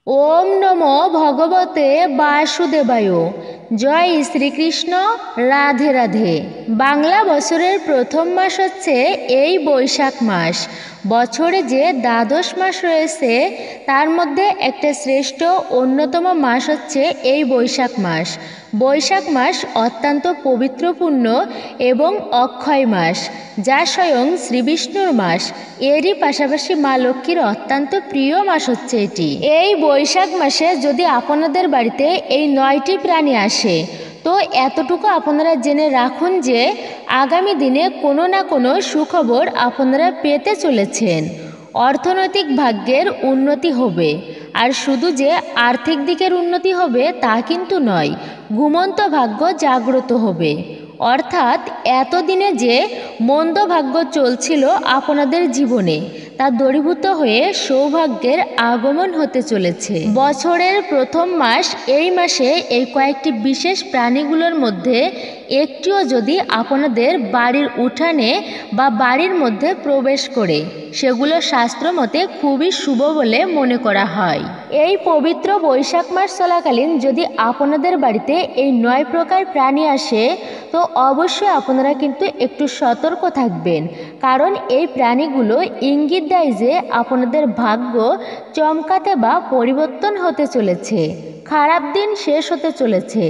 ওম নমো ভগবতে বাসুদেবায়। জয় শ্রীকৃষ্ণ। রাধে রাধে। বাংলা বছরের প্রথম মাস হচ্ছে এই বৈশাখ মাস। বছরে যে দ্বাদশ মাস রয়েছে তার মধ্যে একটা শ্রেষ্ঠ অন্যতম মাস হচ্ছে এই বৈশাখ মাস। বৈশাখ মাস অত্যন্ত পবিত্রপূর্ণ এবং অক্ষয় মাস, যা স্বয়ং শ্রীবিষ্ণুর মাস। এরই পাশাপাশি মা লক্ষ্মীর অত্যন্ত প্রিয় মাস হচ্ছে এটি। এই বৈশাখ মাসে যদি আপনাদের বাড়িতে এই 9টি প্রাণী আসে, তো এতটুকু আপনারা জেনে রাখুন যে আগামী দিনে কোনো না কোনো সুখবর আপনারা পেতে চলেছেন। অর্থনৈতিক ভাগ্যের উন্নতি হবে। আর শুধু যে আর্থিক দিকের উন্নতি হবে তা কিন্তু নয়, ঘুমন্ত ভাগ্য জাগ্রত হবে। অর্থাৎ এতদিনে যে মন্দ ভাগ্য চলছিল আপনাদের জীবনে, তা দূরীভূত হয়ে সৌভাগ্যের আগমন হতে চলেছে। বছরের প্রথম মাস এই মাসে এই কয়েকটি বিশেষ প্রাণীগুলোর মধ্যে একটিও যদি আপনাদের বাড়ির উঠানে বা বাড়ির মধ্যে প্রবেশ করে, সেগুলো শাস্ত্র মতে খুবই শুভ বলে মনে করা হয়। এই পবিত্র বৈশাখ মাস চলাকালীন যদি আপনাদের বাড়িতে এই 9 প্রকার প্রাণী আসে, তো অবশ্যই আপনারা কিন্তু একটু সতর্ক থাকবেন। কারণ এই প্রাণীগুলো ইঙ্গিত দেয় যে আপনাদের ভাগ্য চমকাতে বা পরিবর্তন হতে চলেছে, খারাপ দিন শেষ হতে চলেছে।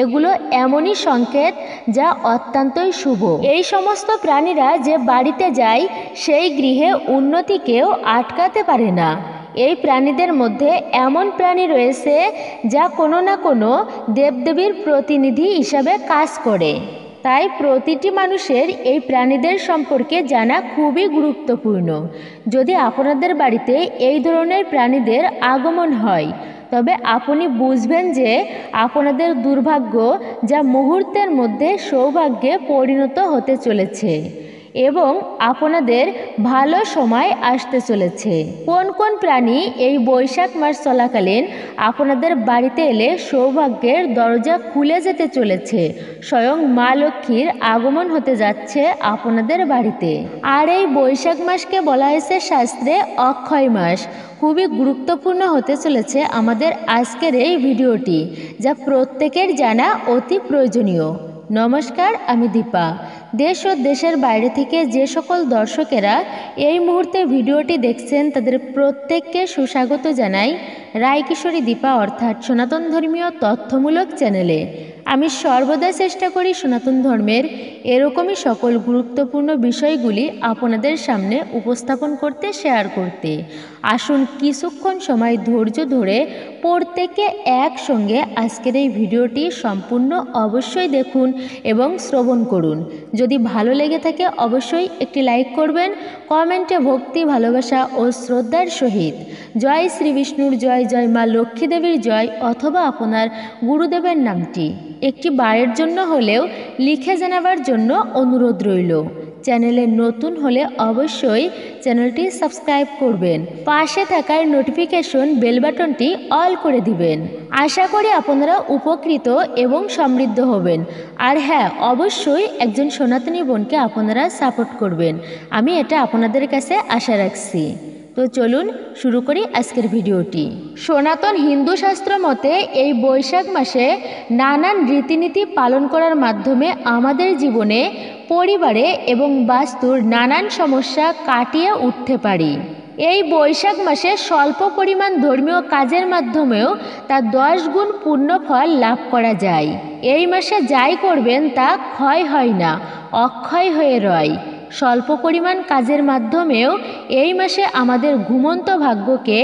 এগুলো এমনই সংকেত যা অত্যন্তই শুভ। এই সমস্ত প্রাণীরা যে বাড়িতে যায়, সেই গৃহে উন্নতি কেউ আটকাতে পারে না। এই প্রাণীদের মধ্যে এমন প্রাণী রয়েছে যা কোনো না কোনো দেবদেবীর প্রতিনিধি হিসাবে কাজ করে। তাই প্রতিটি মানুষের এই প্রাণীদের সম্পর্কে জানা খুবই গুরুত্বপূর্ণ। যদি আপনাদের বাড়িতে এই ধরনের প্রাণীদের আগমন হয়, তবে আপনি বুঝবেন যে আপনাদের দুর্ভাগ্য যা মুহূর্তের মধ্যে সৌভাগ্যে পরিণত হতে চলেছে এবং আপনাদের ভালো সময় আসতে চলেছে। কোন কোন প্রাণী এই বৈশাখ মাস চলাকালীন আপনাদের বাড়িতে এলে সৌভাগ্যের দরজা খুলে যেতে চলেছে, স্বয়ং মা লক্ষ্মীর আগমন হতে যাচ্ছে আপনাদের বাড়িতে। আর এই বৈশাখ মাসকে বলা হয়েছে শাস্ত্রে অক্ষয় মাস। খুবই গুরুত্বপূর্ণ হতে চলেছে আমাদের আজকের এই ভিডিওটি, যা প্রত্যেকের জানা অতি প্রয়োজনীয়। নমস্কার, আমি দীপা। দেশ ও দেশের বাইরে থেকে যে সকল দর্শকেরা এই মুহূর্তে ভিডিওটি দেখছেন, তাদের প্রত্যেককে সুস্বাগত জানাই রায়কিশোরী দীপা অর্থাৎ সনাতন ধর্মীয় তথ্যমূলক চ্যানেলে। আমি সর্বদা চেষ্টা করি সনাতন ধর্মের এরকমই সকল গুরুত্বপূর্ণ বিষয়গুলি আপনাদের সামনে উপস্থাপন করতে, শেয়ার করতে। আসুন কিছুক্ষণ সময় ধৈর্য ধরে প্রত্যেকে একসঙ্গে আজকের এই ভিডিওটি সম্পূর্ণ অবশ্যই দেখুন এবং শ্রবণ করুন। যদি ভালো লেগে থাকে অবশ্যই একটি লাইক করবেন, কমেন্টে ভক্তি, ভালোবাসা ও শ্রদ্ধার সহিত জয় শ্রী বিষ্ণুর জয়, জয় মা লক্ষ্মী দেবীর জয় অথবা আপনার গুরুদেবের নামটি একটি বারের জন্য হলেও লিখে জানাবার জন্য অনুরোধ রইল। চ্যানেলে নতুন হলে অবশ্যই চ্যানেলটি সাবস্ক্রাইব করবেন, পাশে থাকার নোটিফিকেশন বেল বাটনটি অল করে দিবেন। আশা করি আপনারা উপকৃত এবং সমৃদ্ধ হবেন। আর হ্যাঁ, অবশ্যই একজন সনাতনী বোনকে আপনারা সাপোর্ট করবেন, আমি এটা আপনাদের কাছে আশা রাখছি। তো চলুন শুরু করি আজকের ভিডিওটি। সনাতন হিন্দু শাস্ত্র মতে এই বৈশাখ মাসে নানান রীতিনীতি পালন করার মাধ্যমে আমাদের জীবনে, পরিবারে এবং বাস্তুর নানান সমস্যা কাটিয়ে উঠতে পারি। এই বৈশাখ মাসে স্বল্প পরিমাণ ধর্মীয় কাজের মাধ্যমেও তা 10 গুণ পূর্ণ ফল লাভ করা যায়। এই মাসে যাই করবেন তা ক্ষয় হয় না, অক্ষয় হয়ে রয়। স্বল্প পরিমাণ কাজের মাধ্যমেও এই মাসে আমাদের ঘুমন্ত ভাগ্যকে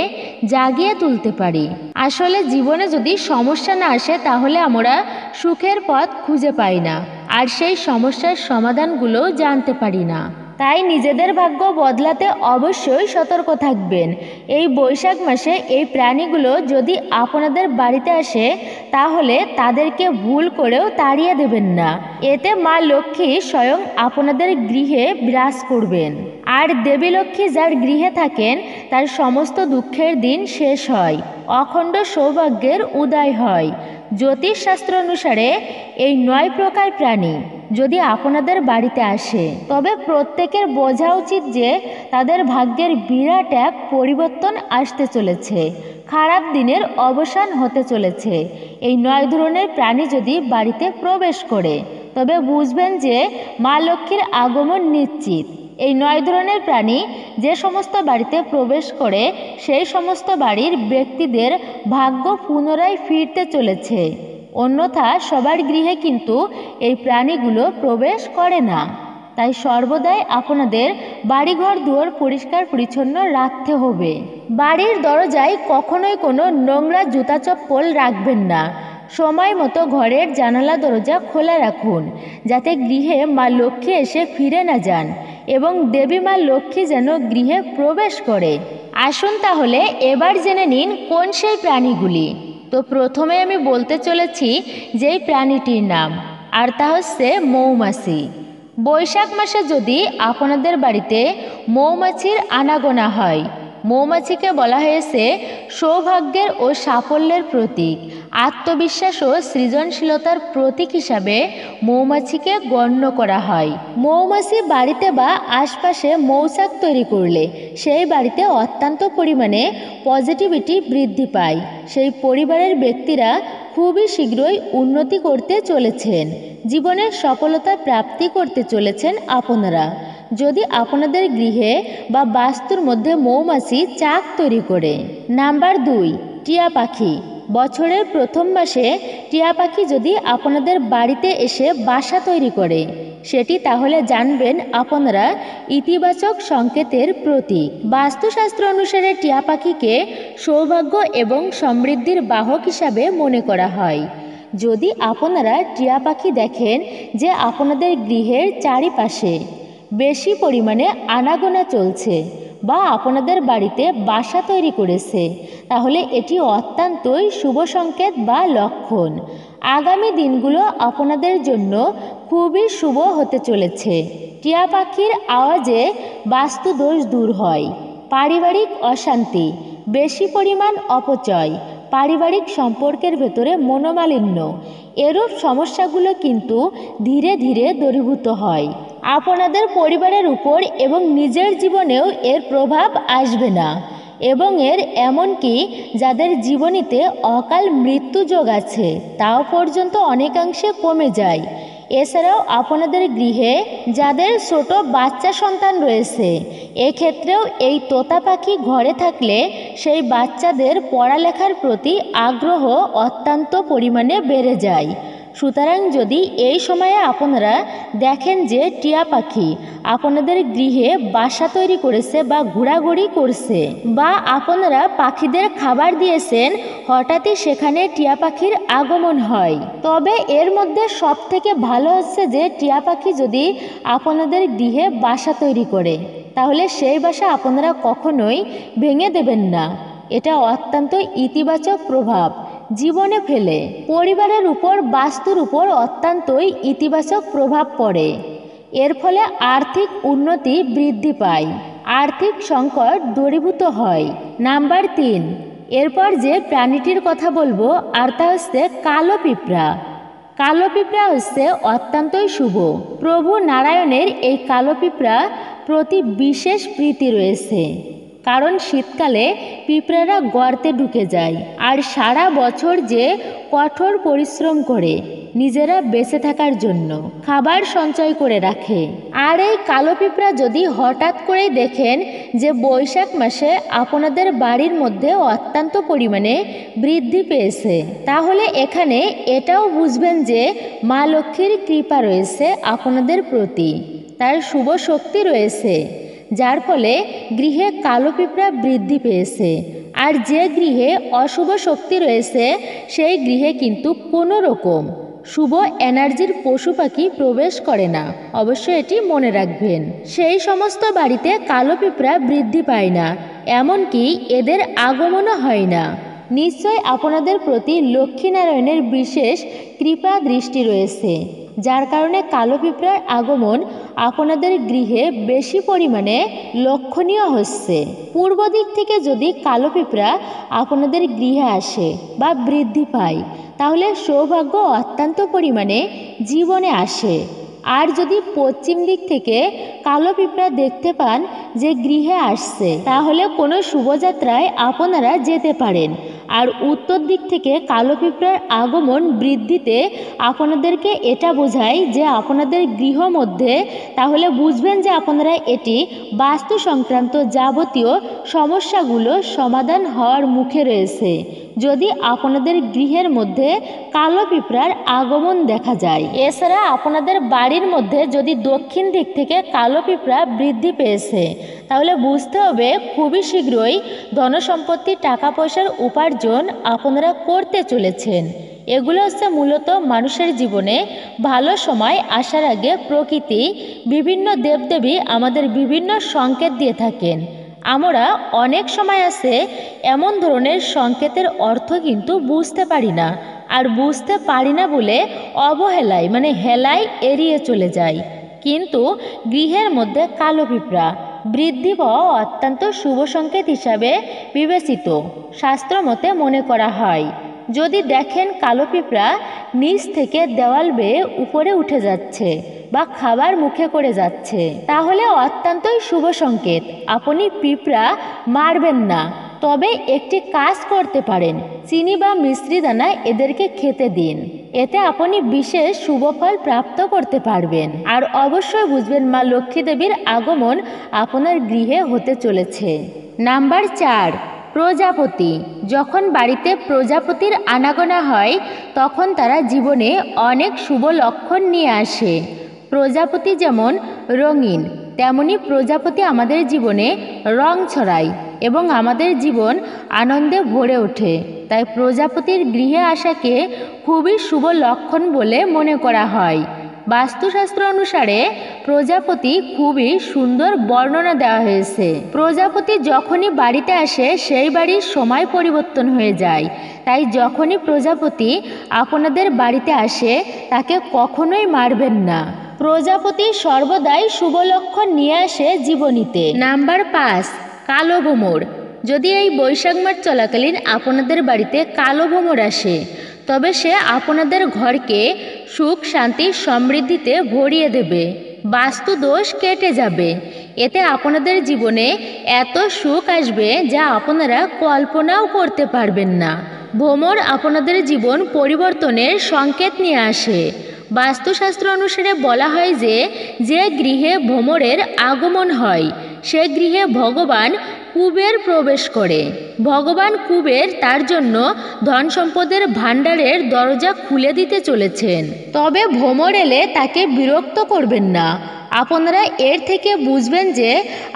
জাগিয়ে তুলতে পারি। আসলে জীবনে যদি সমস্যা না আসে, তাহলে আমরা সুখের পথ খুঁজে পাই না, আর সেই সমস্যার সমাধানগুলো জানতে পারি না। তাই নিজেদের ভাগ্য বদলাতে অবশ্যই সতর্ক থাকবেন। এই বৈশাখ মাসে এই প্রাণীগুলো যদি আপনাদের বাড়িতে আসে, তাহলে তাদেরকে ভুল করেও তাড়িয়ে দেবেন না। এতে মা লক্ষ্মী স্বয়ং আপনাদের গৃহে বিরাজ করবেন। আর দেবী লক্ষ্মী যার গৃহে থাকেন, তার সমস্ত দুঃখের দিন শেষ হয়, অখণ্ড সৌভাগ্যের উদয় হয়। জ্যোতিষশাস্ত্র অনুসারে এই 9 প্রকার প্রাণী যদি আপনাদের বাড়িতে আসে। তবে প্রত্যেকের বোঝা উচিত যে তাদের ভাগ্যের বিরাট এক পরিবর্তন আসতে চলেছে, খারাপ দিনের অবসান হতে চলেছে। এই 9 ধরনের প্রাণী যদি বাড়িতে প্রবেশ করে তবে বুঝবেন যে মা লক্ষ্মীর আগমন নিশ্চিত। এই 9 ধরনের প্রাণী যে সমস্ত বাড়িতে প্রবেশ করে সেই সমস্ত বাড়ির ব্যক্তিদের ভাগ্য পুনরায় ফিরতে চলেছে। অন্যথা সবার গৃহে কিন্তু এই প্রাণীগুলো প্রবেশ করে না। তাই সর্বদাই আপনাদের বাড়িঘর দুয়ার পরিষ্কার পরিচ্ছন্ন রাখতে হবে। বাড়ির দরজায় কখনোই কোনো নোংরা জুতা চপ্পল রাখবেন না। সময় মতো ঘরের জানালা দরজা খোলা রাখুন, যাতে গৃহে মা লক্ষ্মী এসে ফিরে না যান এবং দেবী মা লক্ষ্মী যেন গৃহে প্রবেশ করে। আসুন তাহলে এবার জেনে নিন কোন সেই প্রাণীগুলি। তো প্রথমে আমি বলতে চলেছি যেই প্রাণীটির নাম, আর তা হচ্ছে মৌমাছি। বৈশাখ মাসে যদি আপনাদের বাড়িতে মৌমাছির আনাগোনা হয়, মৌমাছিকে বলা হয়েছে সৌভাগ্যের ও সাফল্যের প্রতীক। আত্মবিশ্বাস ও সৃজনশীলতার প্রতীক হিসাবে মৌমাছিকে গণ্য করা হয়। মৌমাছি বাড়িতে বা আশপাশে মৌচাক তৈরি করলে সেই বাড়িতে অত্যন্ত পরিমাণে পজিটিভিটি বৃদ্ধি পায়। সেই পরিবারের ব্যক্তিরা খুবই শীঘ্রই উন্নতি করতে চলেছেন, জীবনের সফলতা প্রাপ্তি করতে চলেছেন আপনারা। যদি আপনাদের গৃহে বা বাস্তুর মধ্যে মৌমাছি চাক তৈরি করে। নাম্বার 2, টিয়া পাখি। বছরের প্রথম মাসে টিয়া পাখি যদি আপনাদের বাড়িতে এসে বাসা তৈরি করে, সেটি তাহলে জানবেন আপনারা ইতিবাচক সংকেতের প্রতীক। বাস্তুশাস্ত্র অনুসারে টিয়া পাখিকে সৌভাগ্য এবং সমৃদ্ধির বাহক হিসাবে মনে করা হয়। যদি আপনারা টিয়া পাখি দেখেন যে আপনাদের গৃহের চারিপাশে বেশি পরিমাণে আনাগোনা চলছে বা আপনাদের বাড়িতে বাসা তৈরি করেছে, তাহলে এটি অত্যন্তই শুভ সংকেত বা লক্ষণ। আগামী দিনগুলো আপনাদের জন্য খুবই শুভ হতে চলেছে। টিয়া পাখির আওয়াজে বাস্তুদোষ দূর হয়। পারিবারিক অশান্তি, বেশি পরিমাণ অপচয়, পারিবারিক সম্পর্কের ভেতরে মনোমালিন্য, এরূপ সমস্যাগুলো কিন্তু ধীরে ধীরে দূরীভূত হয়। আপনাদের পরিবারের উপর এবং নিজের জীবনেও এর প্রভাব আসবে না এবং এমনকি যাদের জীবনীতে অকাল মৃত্যু যোগ আছে তাও পর্যন্ত অনেকাংশে কমে যায়। এছাড়াও আপনাদের গৃহে যাদের ছোট বাচ্চা সন্তান রয়েছে, এক্ষেত্রেও এই তোতা পাখি ঘরে থাকলে সেই বাচ্চাদের পড়ালেখার প্রতি আগ্রহ অত্যন্ত পরিমাণে বেড়ে যায়। সুতরাং যদি এই সময়ে আপনারা দেখেন যে টিয়া পাখি আপনাদের গৃহে বাসা তৈরি করেছে বা ঘোরাঘুরি করছে, বা আপনারা পাখিদের খাবার দিয়েছেন, হঠাৎই সেখানে টিয়া পাখির আগমন হয়, তবে এর মধ্যে সবথেকে ভালো হচ্ছে যে টিয়া পাখি যদি আপনাদের গৃহে বাসা তৈরি করে, তাহলে সেই বাসা আপনারা কখনোই ভেঙে দেবেন না। এটা অত্যন্ত ইতিবাচক প্রভাব জীবনে ফেলে। পরিবারের উপর বাস্তুর উপর অত্যন্তই ইতিবাচক প্রভাব পড়ে। এর ফলে আর্থিক উন্নতি বৃদ্ধি পায়, আর্থিক সংকট দূরীভূত হয়। নাম্বার 3, এরপর যে প্রাণীটির কথা বলবো আর তা হচ্ছে কালো পিঁপড়া। কালো পিঁপড়া হচ্ছে অত্যন্তই শুভ। প্রভু নারায়ণের এই কালো পিঁপড়া প্রতি বিশেষ প্রীতি রয়েছে, কারণ শীতকালে পিঁপড়ারা গর্তে ঢুকে যায় আর সারা বছর যে কঠোর পরিশ্রম করে নিজেরা বেঁচে থাকার জন্য খাবার সঞ্চয় করে রাখে। আর এই কালো পিঁপড়া যদি হঠাৎ করে দেখেন যে বৈশাখ মাসে আপনাদের বাড়ির মধ্যে অত্যন্ত পরিমাণে বৃদ্ধি পেয়েছে, তাহলে এখানে এটাও বুঝবেন যে মা লক্ষ্মীর কৃপা রয়েছে আপনাদের প্রতি, তার শুভ শক্তি রয়েছে, যার ফলে গৃহে কালো পিঁপড়া বৃদ্ধি পেয়েছে। আর যে গৃহে অশুভ শক্তি রয়েছে সেই গৃহে কিন্তু কোনো রকম শুভ এনার্জির পশু পাখি প্রবেশ করে না। অবশ্যই এটি মনে রাখবেন। সেই সমস্ত বাড়িতে কালো পিঁপড়া বৃদ্ধি পায় না, এমনকি এদের আগমনও হয় না। নিশ্চয় আপনাদের প্রতি লক্ষ্মীনারায়ণের বিশেষ কৃপা দৃষ্টি রয়েছে, যার কারণে কালো পিঁপড়ার আগমন আপনাদের গৃহে বেশি পরিমাণে লক্ষণীয় হচ্ছে। পূর্ব দিক থেকে যদি কালো পিঁপড়া আপনাদের গৃহে আসে বা বৃদ্ধি পায়, তাহলে সৌভাগ্য অত্যন্ত পরিমাণে জীবনে আসে। আর যদি পশ্চিম দিক থেকে কালো পিঁপড়া দেখতে পান যে গৃহে আসছে, তাহলে কোনো শুভযাত্রায় আপনারা যেতে পারেন। আর উত্তর দিক থেকে কালো পিঁপড়ার আগমন বৃদ্ধিতে আপনাদেরকে এটা বোঝায় যে আপনাদের গৃহ মধ্যে, তাহলে বুঝবেন যে আপনারা এটি বাস্তু সংক্রান্ত যাবতীয় সমস্যাগুলো সমাধান হওয়ার মুখে রয়েছে যদি আপনাদের গৃহের মধ্যে কালো পিঁপড়ার আগমন দেখা যায়। এছাড়া আপনাদের বাড়ির মধ্যে যদি দক্ষিণ দিক থেকে কালো পিঁপড়া বৃদ্ধি পেয়েছে, তাহলে বুঝতে হবে খুবই শীঘ্রই ধনসম্পত্তি টাকা পয়সার উপার্জন আপনারা করতে চলেছেন। এগুলো হচ্ছে মূলত মানুষের জীবনে ভালো সময় আসার আগে প্রকৃতি বিভিন্ন দেবদেবী আমাদের বিভিন্ন সংকেত দিয়ে থাকেন। আমরা অনেক সময় আছে এমন ধরনের সংকেতের অর্থ কিন্তু বুঝতে পারি না, আর বুঝতে পারি না বলে অবহেলায় হেলায় এড়িয়ে চলে যায়। কিন্তু গৃহের মধ্যে কালো পিঁপড়া বৃদ্ধি পাওয়া অত্যন্ত শুভ সংকেত হিসাবে বিবেচিত শাস্ত্রমতে মনে করা হয়। যদি দেখেন কালো পিঁপড়া নিচ থেকে দেওয়াল বেয়ে উপরে উঠে যাচ্ছে বা খাবার মুখে করে যাচ্ছে, তাহলে অত্যন্তই শুভ সংকেত। আপনি পিঁপড়া মারবেন না, তবে একটি কাজ করতে পারেন, চিনি বা মিশ্রি দানা এদেরকে খেতে দিন। এতে আপনি বিশেষ শুভফল প্রাপ্ত করতে পারবেন। আর অবশ্যই বুঝবেন মা লক্ষ্মী দেবীর আগমন আপনার গৃহে হতে চলেছে। নাম্বার 4, প্রজাপতি। যখন বাড়িতে প্রজাপতির আনাগোনা হয় তখন তারা জীবনে অনেক শুভ লক্ষণ নিয়ে আসে। প্রজাপতি যেমন রঙিন, তেমনি প্রজাপতি আমাদের জীবনে রং ছড়ায় এবং আমাদের জীবন আনন্দে ভরে ওঠে। তাই প্রজাপতির গৃহে আসাকে খুবই শুভ লক্ষণ বলে মনে করা হয়। বাস্তুশাস্ত্র অনুসারে প্রজাপতি খুবই সুন্দর বর্ণনা দেওয়া হয়েছে। প্রজাপতি যখনই বাড়িতে আসে সেই বাড়ির সময় পরিবর্তন হয়ে যায়। তাই যখনই প্রজাপতি আপনাদের বাড়িতে আসে তাকে কখনোই মারবেন না। প্রজাপতি সর্বদাই শুভ লক্ষণ নিয়ে আসে জীবনীতে। নাম্বার 5, কালো ভ্রমর। যদি এই বৈশাখ মাস চলাকালীন আপনাদের বাড়িতে কালো ভ্রমর আসে, তবে সে আপনাদের ঘরকে সুখ শান্তি সমৃদ্ধিতে ভরিয়ে দেবে, বাস্তু দোষ কেটে যাবে। এতে আপনাদের জীবনে এত সুখ আসবে যা আপনারা কল্পনাও করতে পারবেন না। ভ্রমর আপনাদের জীবন পরিবর্তনের সংকেত নিয়ে আসে। বাস্তুশাস্ত্র অনুসারে বলা হয় যে যে গৃহে ভ্রমরের আগমন হয় সে গৃহে ভগবান কুবের প্রবেশ করে। ভগবান কুবের তার জন্য ধন সম্পদের ভাণ্ডারের দরজা খুলে দিতে চলেছেন। তবে ভ্রমর এলে তাকে বিরক্ত করবেন না। আপনারা এর থেকে বুঝবেন যে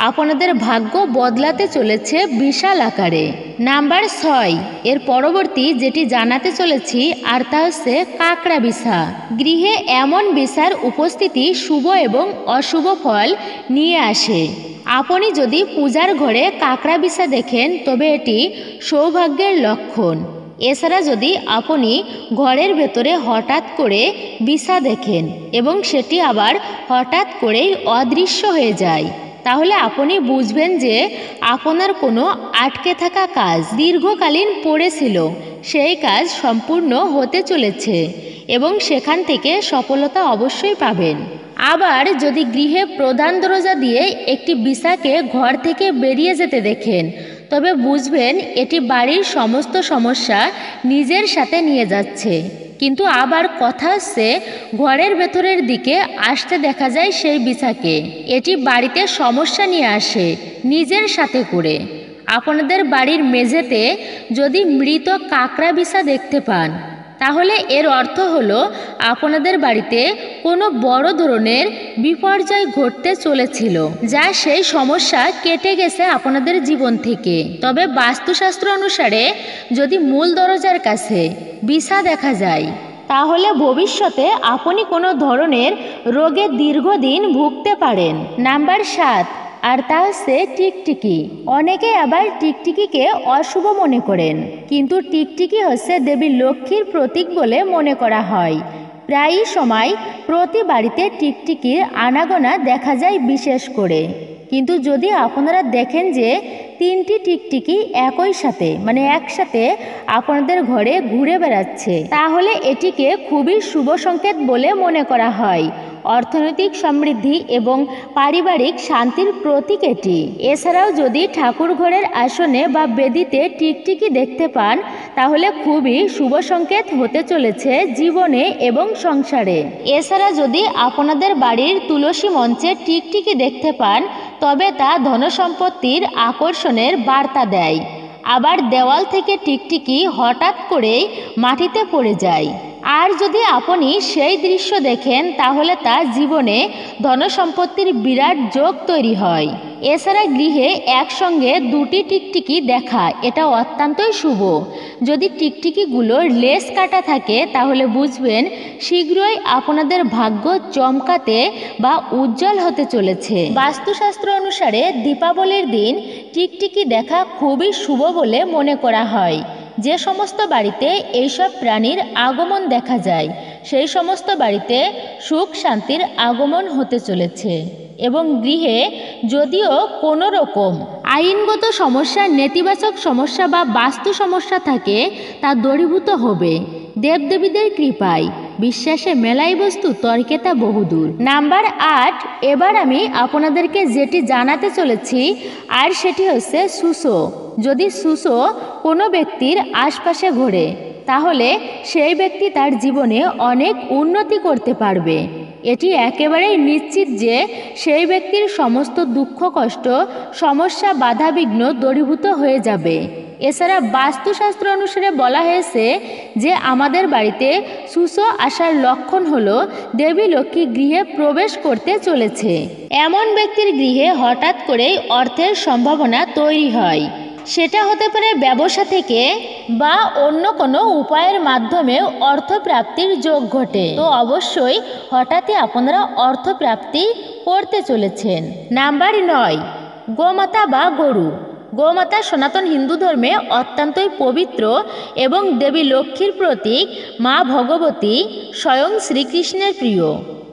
আপনাদের ভাগ্য বদলাতে চলেছে বিশাল আকারে। নাম্বার 6, এর পরবর্তী যেটি জানাতে চলেছি আর তা হচ্ছে কাকড়া বিছা। গৃহে এমন বিছার উপস্থিতি শুভ এবং অশুভ ফল নিয়ে আসে। আপনি যদি পূজার ঘরে কাকড়া বিছা দেখেন তবে এটি সৌভাগ্যের লক্ষণ। এছাড়া যদি আপনি ঘরের ভেতরে হঠাৎ করে বিছা দেখেন এবং সেটি আবার হঠাৎ করেই অদৃশ্য হয়ে যায়, তাহলে আপনি বুঝবেন যে আপনার কোনো আটকে থাকা কাজ দীর্ঘকালীন পড়েছিল, সেই কাজ সম্পূর্ণ হতে চলেছে এবং সেখান থেকে সফলতা অবশ্যই পাবেন। আবার যদি গৃহে প্রধান দরজা দিয়ে একটি বিছাকে ঘর থেকে বেরিয়ে যেতে দেখেন, তবে বুঝবেন এটি বাড়ির সমস্ত সমস্যা নিজের সাথে নিয়ে যাচ্ছে। কিন্তু আবার কথা হচ্ছে ঘরের ভেতরের দিকে আসতে দেখা যায় সেই বিছাকে। এটি বাড়িতে সমস্যা নিয়ে আসে নিজের সাথে করে। আপনাদের বাড়ির মেঝেতে যদি মৃত কাকড়া বিছা দেখতে পান, তাহলে এর অর্থ হলো আপনাদের বাড়িতে কোনো বড় ধরনের বিপর্যয় ঘটতে চলেছিল, যা সেই সমস্যা কেটে গেছে আপনাদের জীবন থেকে। তবে বাস্তুশাস্ত্র অনুসারে যদি মূল দরজার কাছে বিছা দেখা যায়, তাহলে ভবিষ্যতে আপনি কোনো ধরনের রোগে দীর্ঘদিন ভুগতে পারেন। নাম্বার 7, আর তা হচ্ছে টিকটিকি। অনেকে আবার টিকটিকিকে অশুভ মনে করেন, কিন্তু টিকটিকি হচ্ছে দেবী লক্ষ্মীর প্রতীক বলে মনে করা হয়। প্রায়ই সময় প্রতি বাড়িতে টিকটিকির আনাগোনা দেখা যায় বিশেষ করে। কিন্তু যদি আপনারা দেখেন যে 3টি টিকটিকি একসাথে আপনাদের ঘরে ঘুরে বেড়াচ্ছে, তাহলে এটিকে খুবই শুভ সংকেত বলে মনে করা হয়। অর্থনৈতিক সমৃদ্ধি এবং পারিবারিক শান্তির প্রতীক এটি। এছাড়াও যদি ঠাকুর ঘরের আসনে বা বেদিতে টিকটিকি দেখতে পান তাহলে খুবই শুভ সংকেত হতে চলেছে জীবনে এবং সংসারে। এছাড়া যদি আপনাদের বাড়ির তুলসী মঞ্চে টিকটিকি দেখতে পান তবে তা ধনসম্পত্তির আকর্ষণের বার্তা দেয়। আবার দেওয়াল থেকে টিকটিকি হঠাৎ করেই মাটিতে পড়ে যায়। আর যদি আপনি সেই দৃশ্য দেখেন তাহলে তা জীবনে ধনসম্পত্তির বিরাট যোগ তৈরি হয়। এছাড়া গৃহে একসঙ্গে দুটি টিকটিকি দেখা এটা অত্যন্তই শুভ। যদি টিকটিকিগুলোর লেজ কাটা থাকে তাহলে বুঝবেন শীঘ্রই আপনাদের ভাগ্য চমকাতে বা উজ্জ্বল হতে চলেছে। বাস্তুশাস্ত্র অনুসারে দীপাবলির দিন টিকটিকি দেখা খুবই শুভ বলে মনে করা হয়। যে সমস্ত বাড়িতে এইসব প্রাণীর আগমন দেখা যায় সেই সমস্ত বাড়িতে সুখ শান্তির আগমন হতে চলেছে এবং গৃহে যদিও কোনো রকম আইনগত সমস্যা, নেতিবাচক সমস্যা বা বাস্তু সমস্যা থাকে তা দূরীভূত হবে দেবদেবীদের কৃপায়। বিশ্বাসে মেলাই বস্তু, তর্কে তা বহুদূর। নাম্বার 8, এবার আমি আপনাদেরকে যেটি জানাতে চলেছি আর সেটি হচ্ছে সুসো। যদি সুসো কোনো ব্যক্তির আশপাশে ঘোরে তাহলে সেই ব্যক্তি তার জীবনে অনেক উন্নতি করতে পারবে। এটি একেবারেই নিশ্চিত যে সেই ব্যক্তির সমস্ত দুঃখ কষ্ট, সমস্যা, বাধাবিঘ্ন দূরীভূত হয়ে যাবে। এছাড়া বাস্তুশাস্ত্র অনুসারে বলা হয়েছে যে আমাদের বাড়িতে সুসো আসার লক্ষণ হলো দেবী লক্ষ্মী গৃহে প্রবেশ করতে চলেছে। এমন ব্যক্তির গৃহে হঠাৎ করেই অর্থের সম্ভাবনা তৈরি হয়। সেটা হতে পারে ব্যবসা থেকে বা অন্য কোনো উপায়ের মাধ্যমেও অর্থপ্রাপ্তির যোগ ঘটে। তো অবশ্যই হঠাৎই আপনারা অর্থপ্রাপ্তি করতে চলেছেন। নাম্বার 9, গোমাতা বা গরু। গোমাতা সনাতন হিন্দু ধর্মে অত্যন্তই পবিত্র এবং দেবী লক্ষ্মীর প্রতীক। মা ভগবতী স্বয়ং শ্রীকৃষ্ণের প্রিয়।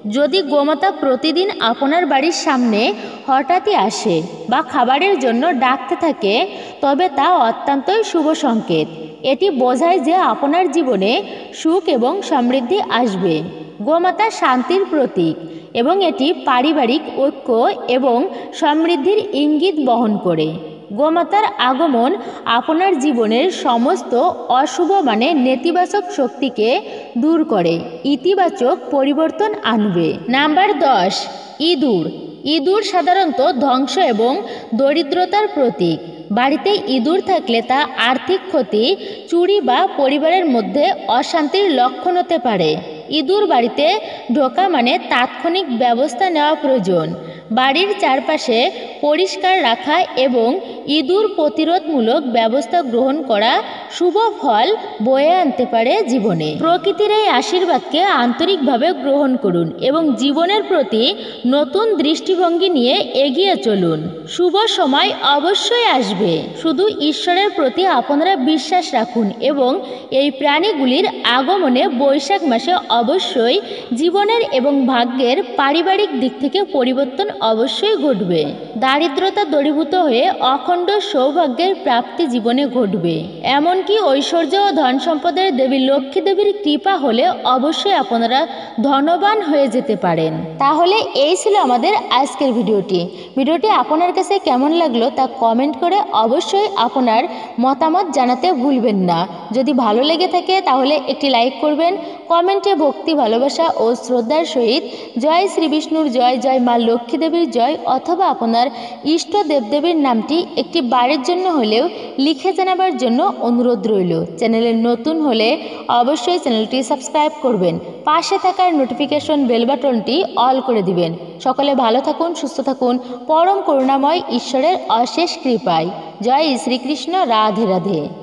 যদি গোমাতা প্রতিদিন আপনার বাড়ির সামনে হঠাৎই আসে বা খাবারের জন্য ডাকতে থাকে তবে তা অত্যন্তই শুভ সংকেত। এটি বোঝায় যে আপনার জীবনে সুখ এবং সমৃদ্ধি আসবে। গোমাতা শান্তির প্রতীক এবং এটি পারিবারিক ঐক্য এবং সমৃদ্ধির ইঙ্গিত বহন করে। গোমাতার আগমন আপনার জীবনের সমস্ত অশুভ মানে নেতিবাচক শক্তিকে দূর করে ইতিবাচক পরিবর্তন আনবে। নাম্বার 10, ইঁদুর। ইঁদুর সাধারণত ধ্বংস এবং দরিদ্রতার প্রতীক। বাড়িতে ইঁদুর থাকলে তা আর্থিক ক্ষতি, চুরি বা পরিবারের মধ্যে অশান্তির লক্ষণ হতে পারে। ইঁদুর বাড়িতে ঢোকা মানে তাৎক্ষণিক ব্যবস্থা নেওয়া প্রয়োজন। বাড়ির চারপাশে পরিষ্কার রাখা এবং ইঁদুর প্রতিরোধমূলক ব্যবস্থা গ্রহণ করা শুভ ফল বয়ে আনতে পারে জীবনে। প্রকৃতির এই আশীর্বাদকে আন্তরিকভাবে গ্রহণ করুন এবং জীবনের প্রতি নতুন দৃষ্টিভঙ্গি নিয়ে এগিয়ে চলুন। শুভ সময় অবশ্যই আসবে, শুধু ঈশ্বরের প্রতি আপনারা বিশ্বাস রাখুন এবং এই প্রাণীগুলির আগমনে বৈশাখ মাসে অবশ্যই জীবনের এবং ভাগ্যের পারিবারিক দিক থেকে পরিবর্তন অবশ্যই ঘটবে। দারিদ্রতা দূরীভূত হয়ে অখণ্ড সৌভাগ্যের প্রাপ্তি জীবনে ঘটবে। এমনকি ঐশ্বর্য ও ধন সম্পদের দেবী লক্ষ্মী দেবীর কৃপা হলে অবশ্যই আপনারা ধনবান হয়ে যেতে পারেন। তাহলে এই ছিল আমাদের আজকের ভিডিওটি। আপনার কাছে কেমন লাগলো তা কমেন্ট করে অবশ্যই আপনার মতামত জানাতে ভুলবেন না। যদি ভালো লেগে থাকে তাহলে একটি লাইক করবেন। কমেন্টে ভক্তি, ভালোবাসা ও শ্রদ্ধার সহিত জয় শ্রী বিষ্ণুর জয়, জয় মা লক্ষ্মী দেবীর জয় অথবা আপনার ইষ্ট দেবদেবীর নামটি একটি বারের জন্য হলেও লিখে জানাবার জন্য অনুরোধ রইল। চ্যানেলে নতুন হলে অবশ্যই চ্যানেলটি সাবস্ক্রাইব করবেন। পাশে থাকার নোটিফিকেশন বেল বাটনটি অল করে দিবেন। সকলে ভালো থাকুন, সুস্থ থাকুন, পরম করুণাময় ঈশ্বরের অশেষ কৃপায়। জয় শ্রীকৃষ্ণ। রাধে রাধে।